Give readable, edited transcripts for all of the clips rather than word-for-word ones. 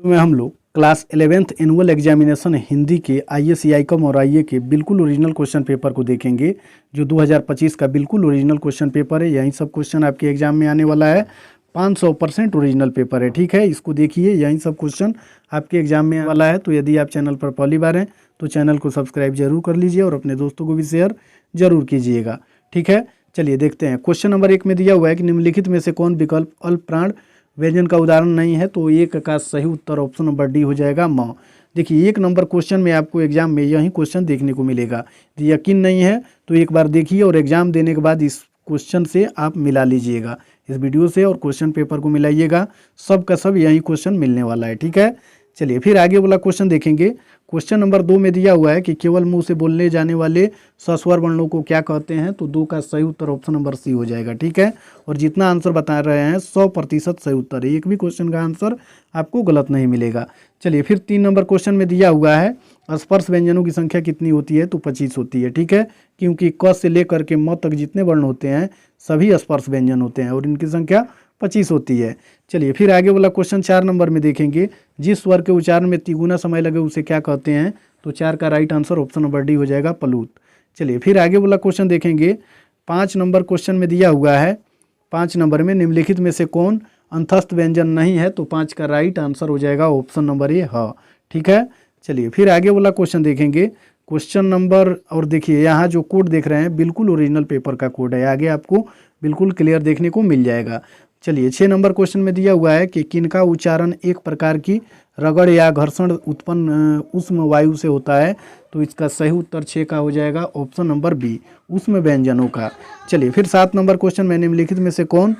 में हम लोग class 11th annual examination Hindi के IAS कम और IA के बिल्कुल ओरिजिनल क्वेश्चन पेपर को देखेंगे, जो 2025 का बिल्कुल ओरिजिनल क्वेश्चन पेपर है। यही सब क्वेश्चन आपके एग्जाम में आने वाला है। 500% ओरिजिनल पेपर है, ठीक है। इसको देखिए, यही सब क्वेश्चन आपके एग्जाम में आने वाला है। तो यदि आप चैनल पर पहली बार हैं तो चैनल को सब्सक्राइब जरूर कर लीजिए और अपने दोस्तों को भी शेयर जरूर कीजिएगा, ठीक है। चलिए देखते हैं। क्वेश्चन नंबर 1 में दिया हुआ है कि निम्नलिखित में से कौन विकल्प अल्प प्राण व्यंजन का उदाहरण नहीं है। तो एक का सही उत्तर ऑप्शन नंबर डी हो जाएगा, म। देखिए 1 नंबर क्वेश्चन में आपको एग्जाम में यही क्वेश्चन देखने को मिलेगा। यकीन नहीं है तो एक बार देखिए और एग्जाम देने के बाद इस क्वेश्चन से आप मिला लीजिएगा, इस वीडियो से और क्वेश्चन पेपर को मिलाइएगा। सब का सब यही क्वेश्चन मिलने वाला है, ठीक है। चलिए फिर आगे वाला क्वेश्चन देखेंगे। क्वेश्चन नंबर 2 में दिया हुआ है कि केवल मुंह से बोलने जाने वाले सस्वर वर्णों को क्या कहते हैं। तो 2 का सही उत्तर ऑप्शन नंबर सी हो जाएगा, ठीक है। और जितना आंसर बता रहे हैं 100% सही उत्तर है, एक भी क्वेश्चन का आंसर आपको गलत नहीं मिलेगा। चलिए फिर 3 नंबर क्वेश्चन में दिया हुआ है स्पर्श व्यंजनों की संख्या कितनी होती है। तो 25 होती है, ठीक है। क्योंकि क से लेकर के म तक जितने वर्ण होते हैं सभी स्पर्श व्यंजन होते हैं और इनकी संख्या 25 होती है। चलिए फिर आगे वाला क्वेश्चन 4 नंबर में देखेंगे। जिस स्वर के उच्चारण में तिगुना समय लगे उसे क्या कहते हैं। तो 4 का right answer option number D हो जाएगा, पलूत। चलिए फिर आगे वाला क्वेश्चन देखेंगे। 5 नंबर क्वेश्चन में दिया हुआ है 5 नंबर में निम्नलिखित में से कौन अंतस्थ व्यंजन नहीं है। तो 5 का राइट आंसर हो जाएगा ऑप्शन नंबर ए, ह, ठीक है। चलिए फिर आगे वाला क्वेश्चन देखेंगे। क्वेश्चन नंबर, और देखिए यहाँ जो कोड देख रहे हैं बिल्कुल ओरिजिनल पेपर का कोड है, आगे आपको बिल्कुल क्लियर देखने को मिल जाएगा। चलिए 6 नंबर क्वेश्चन में दिया हुआ है कि किनका उच्चारण एक प्रकार की रगड़ या घर्षण उत्पन्न उष्म वायु से होता है। तो इसका सही उत्तर 6 का हो जाएगा ऑप्शन नंबर बी, उष्म व्यंजनों का। चलिए फिर 7 नंबर क्वेश्चन में निम्नलिखित में से कौन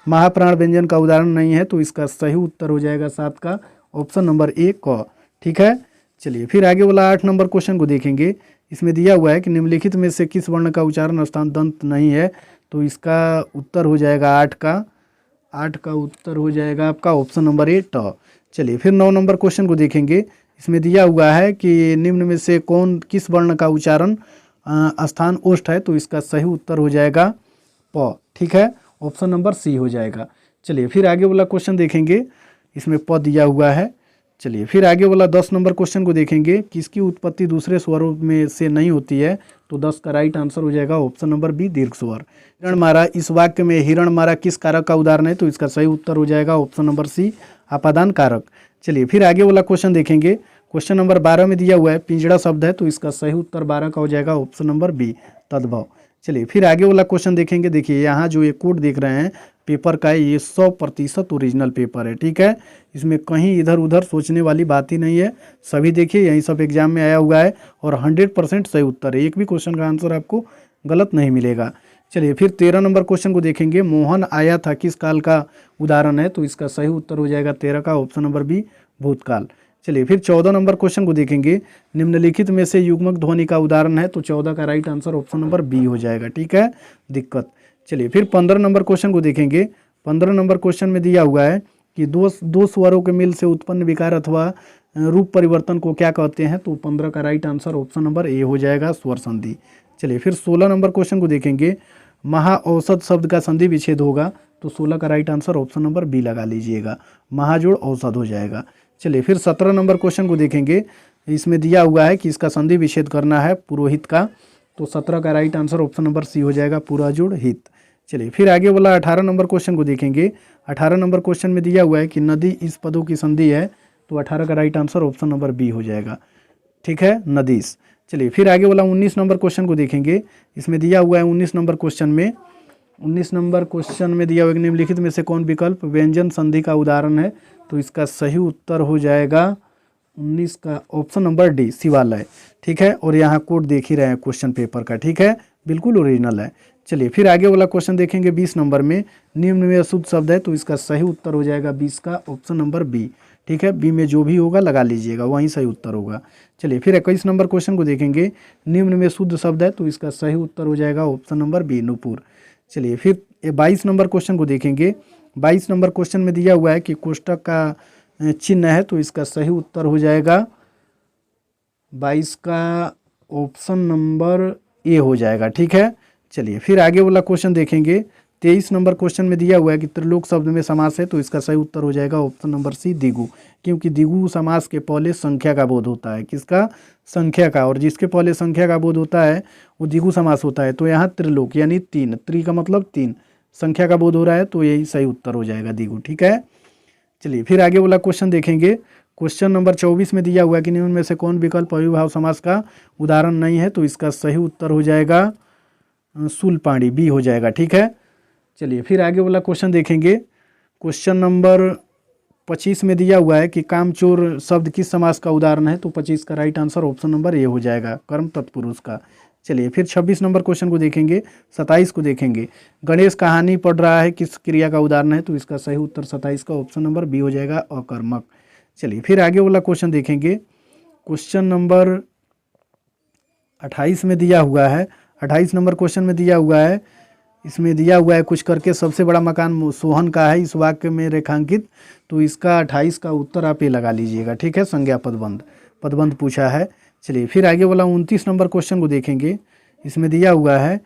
महाप्राण व्यंजन का उदाहरण नहीं है। तो इसका सही उत्तर हो जाएगा 7 का ऑप्शन नंबर ए, क, ठीक है। चलिए फिर आगे वाला 8 नंबर क्वेश्चन को देखेंगे। इसमें दिया हुआ है कि निम्नलिखित में से किस वर्ण का उच्चारण स्थान दंत नहीं है। तो इसका उत्तर हो जाएगा 8 का उत्तर हो जाएगा आपका ऑप्शन नंबर ए, ट। चलिए फिर 9 नंबर क्वेश्चन को देखेंगे। इसमें दिया हुआ है कि निम्न में से कौन किस वर्ण का उच्चारण स्थान ओष्ठ है। तो इसका सही उत्तर हो जाएगा प, ठीक है। ऑप्शन नंबर सी हो जाएगा। चलिए फिर आगे वाला क्वेश्चन देखेंगे। इसमें प दिया हुआ है। चलिए फिर आगे वाला 10 नंबर क्वेश्चन को देखेंगे। किसकी उत्पत्ति दूसरे स्वरों में से नहीं होती है। तो 10 का राइट आंसर हो जाएगा ऑप्शन नंबर बी, दीर्घ स्वर। हिरण मारा, इस वाक्य में हिरण मारा किस कारक का उदाहरण है। तो इसका सही उत्तर हो जाएगा ऑप्शन नंबर सी, अपादान कारक। चलिए फिर आगे वाला क्वेश्चन देखेंगे। क्वेश्चन नंबर 12 में दिया हुआ है पिंजड़ा शब्द है। तो इसका सही उत्तर 12 का हो जाएगा ऑप्शन नंबर बी, तद्भव। चलिए फिर आगे वाला क्वेश्चन देखेंगे। देखिए यहाँ जो ये कोड देख रहे हैं पेपर का है, ये 100% ओरिजिनल पेपर है, ठीक है। इसमें कहीं इधर उधर सोचने वाली बात ही नहीं है। सभी देखिए यही सब एग्जाम में आया हुआ है और 100% सही उत्तर है, एक भी क्वेश्चन का आंसर आपको गलत नहीं मिलेगा। चलिए फिर 13 नंबर क्वेश्चन को देखेंगे। मोहन आया था किस काल का उदाहरण है। तो इसका सही उत्तर हो जाएगा 13 का ऑप्शन नंबर बी, भूतकाल। चलिए फिर 14 नंबर क्वेश्चन को देखेंगे। निम्नलिखित में से युग्मक ध्वनि का उदाहरण है। तो 14 का right answer option number B हो जाएगा, ठीक है, दिक्कत। चलिए फिर 15 नंबर क्वेश्चन को देखेंगे। 15 नंबर क्वेश्चन में दिया हुआ है कि दो स्वरों के मिल से उत्पन्न विकार अथवा रूप परिवर्तन को क्या कहते हैं। तो 15 का right answer option number A हो जाएगा, स्वर संधि। चलिए फिर 16 नंबर क्वेश्चन को देखेंगे। महा औसत शब्द का संधि विच्छेद होगा। तो 16 का right answer option number B लगा लीजिएगा, महाजोड़ औसत हो जाएगा। चलिए फिर 17 नंबर क्वेश्चन को देखेंगे। इसमें दिया हुआ है कि इसका संधि विच्छेद करना है पुरोहित का। तो 17 का right answer option number C हो जाएगा, पुराजोड़ हित। चलिए फिर आगे वाला 18 नंबर क्वेश्चन को देखेंगे। 18 नंबर क्वेश्चन में दिया हुआ है कि नदी इस पदों की संधि है। तो 18 का right answer option number B हो जाएगा, ठीक है, नदीस। चलिए फिर आगे वाला 19 नंबर क्वेश्चन को देखेंगे। इसमें दिया हुआ है 19 नंबर क्वेश्चन में दिया हुआ है निम्नलिखित में से कौन विकल्प व्यंजन संधि का उदाहरण है। तो इसका सही उत्तर हो जाएगा 19 का ऑप्शन नंबर डी, शिवालय, ठीक है। और यहाँ कोड देख ही रहे हैं क्वेश्चन पेपर का, ठीक है, बिल्कुल ओरिजिनल है। चलिए फिर आगे वाला क्वेश्चन देखेंगे। 20 नंबर में निम्न में अशुद्ध शब्द है। तो इसका सही उत्तर हो जाएगा 20 का ऑप्शन नंबर बी, ठीक है। बी में जो भी होगा लगा लीजिएगा, वहीं सही उत्तर होगा। चलिए फिर 21 नंबर क्वेश्चन को देखेंगे। निम्न में शुद्ध शब्द है। तो इसका सही उत्तर हो जाएगा ऑप्शन नंबर बी, नूपुर। चलिए फिर 22 नंबर क्वेश्चन को देखेंगे। 22 नंबर क्वेश्चन में दिया हुआ है कि कोष्टक का चिन्ह है। तो इसका सही उत्तर हो जाएगा 22 का ऑप्शन नंबर ए हो जाएगा, ठीक है। चलिए फिर आगे वाला क्वेश्चन देखेंगे। 23 नंबर क्वेश्चन में दिया हुआ है कि त्रिलोक शब्द में समास है, तो इसका सही उत्तर हो जाएगा ऑप्शन नंबर सी द्विगु, क्योंकि द्विगु समास के पहले संख्या का बोध होता है। किसका? संख्या का, और जिसके पहले संख्या का बोध होता है वो द्विगु समास होता है। तो यहाँ त्रिलोक यानी तीन, त्रि का मतलब तीन, संख्या का बोध हो रहा है, तो यही सही उत्तर हो जाएगा द्विगु। ठीक है, चलिए फिर आगे वाला क्वेश्चन देखेंगे। क्वेश्चन नंबर 24 में दिया हुआ है कि निम्न में से कौन विकल्प अविभाव समास का उदाहरण नहीं है, तो इसका सही उत्तर हो जाएगा शूलपाणी, बी हो जाएगा। ठीक है, चलिए फिर आगे वाला क्वेश्चन देखेंगे। क्वेश्चन नंबर 25 में दिया हुआ है कि कामचोर शब्द किस समास का उदाहरण है, तो 25 का right answer option number A हो जाएगा, कर्म तत्पुरुष का। चलिए फिर 26 नंबर क्वेश्चन को देखेंगे, 27 को देखेंगे। गणेश कहानी पढ़ रहा है किस क्रिया का उदाहरण है, तो इसका सही उत्तर 27 का ऑप्शन नंबर बी हो जाएगा, अकर्मक। चलिए फिर आगे वाला क्वेश्चन देखेंगे। क्वेश्चन नंबर 28 में दिया हुआ है, 28 नंबर क्वेश्चन में दिया हुआ है, इसमें दिया हुआ है कुछ करके सबसे बड़ा मकान सोहन का है इस वाक्य में रेखांकित, तो इसका 28 का उत्तर आप ये लगा लीजिएगा। ठीक है, संज्ञा पदबंध, पदबंध पूछा है। चलिए फिर आगे वाला 29 नंबर क्वेश्चन को देखेंगे। इसमें दिया हुआ है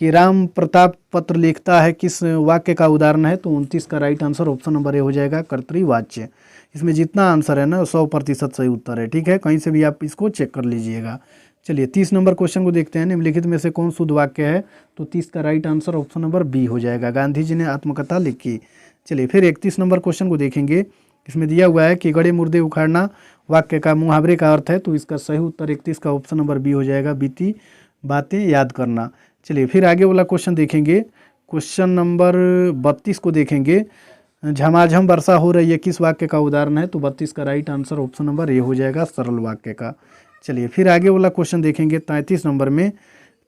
कि राम प्रताप पत्र लिखता है किस वाक्य का उदाहरण है, तो 29 का right answer option number A हो जाएगा, कर्तृवाच्य। इसमें जितना आंसर है ना 100% सही उत्तर है। ठीक है, कहीं से भी आप इसको चेक कर लीजिएगा। चलिए 30 नंबर क्वेश्चन को देखते हैं। निम्नलिखित में से कौन शुद्ध वाक्य है, तो 30 का right answer option number B हो जाएगा, गांधी जी ने आत्मकथा लिखी। चलिए फिर 31 नंबर क्वेश्चन को देखेंगे। इसमें दिया हुआ है कि गड़े मुर्दे उखाड़ना वाक्य का मुहावरे का अर्थ है, तो इसका सही उत्तर 31 का ऑप्शन नंबर बी हो जाएगा, बीती बातें याद करना। चलिए फिर आगे वाला क्वेश्चन देखेंगे। क्वेश्चन नंबर 32 को देखेंगे। झमाझम वर्षा हो रही है किस वाक्य का उदाहरण है, तो 32 का right answer option number A हो जाएगा, सरल वाक्य का। चलिए फिर आगे वाला क्वेश्चन देखेंगे 33 नंबर में।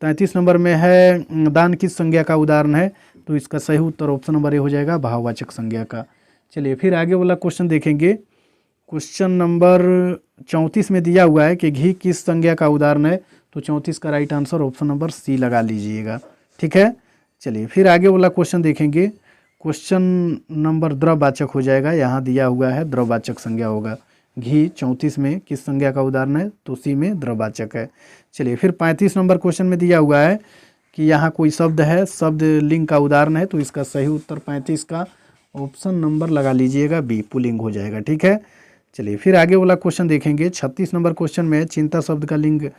33 नंबर में है दान किस संज्ञा का उदाहरण है, तो इसका सही उत्तर ऑप्शन नंबर ए हो जाएगा, भाववाचक संज्ञा का। चलिए फिर आगे वाला क्वेश्चन देखेंगे। क्वेश्चन नंबर 34 में दिया हुआ है कि घी किस संज्ञा का उदाहरण है, तो 34 का right answer option number C लगा लीजिएगा। ठीक है, चलिए फिर आगे वाला क्वेश्चन देखेंगे। क्वेश्चन नंबर द्रववाचक हो जाएगा, यहाँ दिया हुआ है द्रववाचक संज्ञा होगा। घी 34 में किस संज्ञा का उदाहरण है, तो सी में द्रववाचक है। चलिए फिर 35 नंबर क्वेश्चन में दिया हुआ है कि यहाँ कोई शब्द है, शब्द लिंग का उदाहरण है, तो इसका सही उत्तर 35 का ऑप्शन नंबर लगा लीजिएगा, बी पुल्लिंग हो जाएगा। ठीक है, चलिए फिर आगे वाला क्वेश्चन देखेंगे। 36 नंबर क्वेश्चन में चिंता शब्द का लिंग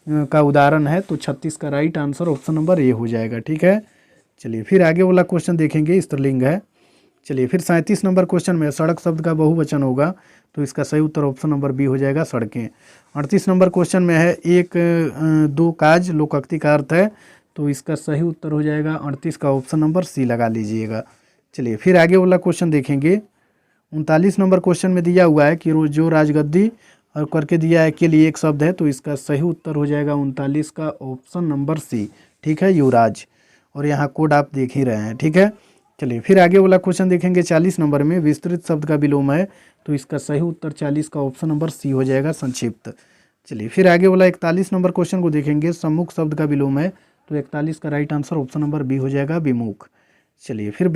का उदाहरण है, तो 36 का right answer option number A हो जाएगा। ठीक है, चलिए फिर आगे वाला क्वेश्चन देखेंगे, स्त्रीलिंग है। चलिए फिर 37 नंबर क्वेश्चन में सड़क शब्द का बहुवचन होगा, तो इसका सही उत्तर ऑप्शन नंबर बी हो जाएगा, सड़कें। 38 नंबर क्वेश्चन में है एक दो काज लोकोक्ति का अर्थ है, तो इसका सही उत्तर हो जाएगा 38 का ऑप्शन नंबर सी लगा लीजिएगा। चलिए फिर आगे वाला क्वेश्चन देखेंगे। 39 नंबर क्वेश्चन में दिया हुआ है कि जो राजगद्दी और करके दिया है के लिए एक शब्द है, तो इसका सही उत्तर हो जाएगा 39 का ऑप्शन नंबर सी। ठीक है, युवराज, और यहाँ कोड आप देख ही रहे हैं। ठीक है, चलिए फिर आगे वाला क्वेश्चन देखेंगे। 40 नंबर में विस्तृत शब्द का विलोम है, तो इसका सही उत्तर 40 का ऑप्शन नंबर सी हो जाएगा, संक्षिप्त। चलिए फिर आगे वाला 41 नंबर क्वेश्चन को देखेंगे। सम्मुख शब्द का विलोम है, तो 41 का right answer option number B हो जाएगा, विमुख। चलिए फिर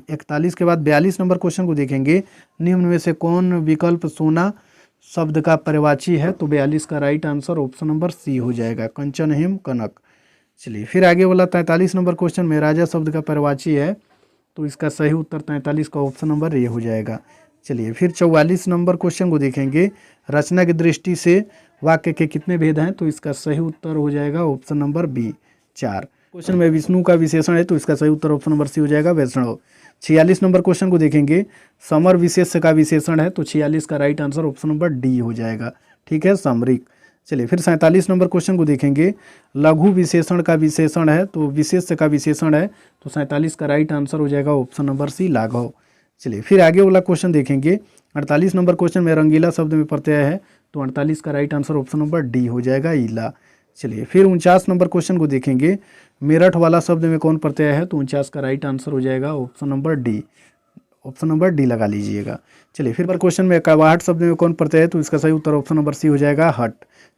41 के बाद 42 नंबर क्वेश्चन को देखेंगे। निम्न में से कौन विकल्प सोना शब्द का पर्यायवाची है, तो 42 का right answer option number C हो जाएगा, कंचन हिम कनक। चलिए फिर आगे वाला 43 नंबर क्वेश्चन में राजा शब्द का पर्यायवाची है, तो इसका सही उत्तर 43 का ऑप्शन नंबर ए हो जाएगा। चलिए फिर 44 नंबर क्वेश्चन को देखेंगे। रचना की दृष्टि से वाक्य के कितने भेद हैं, तो इसका सही उत्तर हो जाएगा ऑप्शन नंबर बी, 4। क्वेश्चन में विष्णु का विशेषण है, तो इसका सही उत्तर ऑप्शन नंबर सी हो जाएगा, वैष्णव। 46 नंबर क्वेश्चन को देखेंगे। समर विशेष का विशेषण है, तो 46 का right answer option number D हो जाएगा। ठीक है, समरिक। चलिए फिर 47 नंबर क्वेश्चन को देखेंगे। लघु विशेषण का विशेषण है, तो विशेष का विशेषण है, तो 47 का राइट आंसर हो जाएगा ऑप्शन नंबर सी, लाघव। चलिए फिर आगे वाला क्वेश्चन देखेंगे। 48 नंबर क्वेश्चन में रंगीला शब्द में प्रत्यय है, तो 48 का right answer option number D हो जाएगा, ईला। चलिए फिर 49 नंबर क्वेश्चन को देखेंगे। मेरठ वाला शब्द में कौन प्रत्यय है, तो 49 का राइट आंसर हो जाएगा option number D, option number D लगा लीजिएगा। चलिए फिर क्वेश्चन में कवाहट शब्द में कौन प्रत्यय है, तो इसका सही उत्तर ऑप्शन नंबर सी हो जाएगा, हट।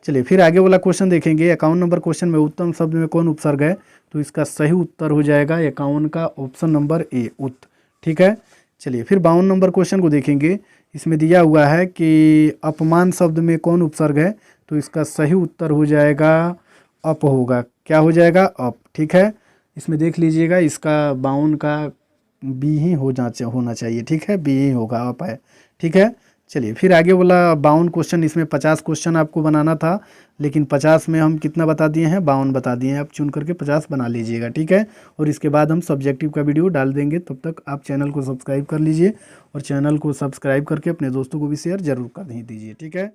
चलिए फिर आगे वाला क्वेश्चन देखेंगे। 51 नंबर क्वेश्चन में उत्तम शब्द में कौन उपसर्ग है, तो इसका सही उत्तर हो जाएगा 51 का ऑप्शन नंबर ए, उत। ठीक है, चलिए फिर 52 नंबर क्वेश्चन को देखेंगे। इसमें दिया हुआ है कि अपमान शब्द में कौन उपसर्ग है, तो इसका सही उत्तर हो जाएगा अप होगा, क्या हो जाएगा, अप। ठीक है, इसमें देख लीजिएगा, इसका 52 का बी ही होना चाहिए, ठीक है, बी ही होगा आप है, ठीक है। चलिए फिर आगे बोला 52 क्वेश्चन, इसमें 50 क्वेश्चन आपको बनाना था, लेकिन 50 में हम कितना बता दिए हैं, 52 बता दिए हैं, आप चुन करके 50 बना लीजिएगा, ठीक है। और इसके बाद हम सब्जेक्टिव का वीडियो डाल देंगे, तब तक आप चैनल को सब्सक्राइब कर लीजिए, और चैनल को सब्सक्राइब करके अपने दोस्तों को भी शेयर जरूर कर दीजिए, ठीक है।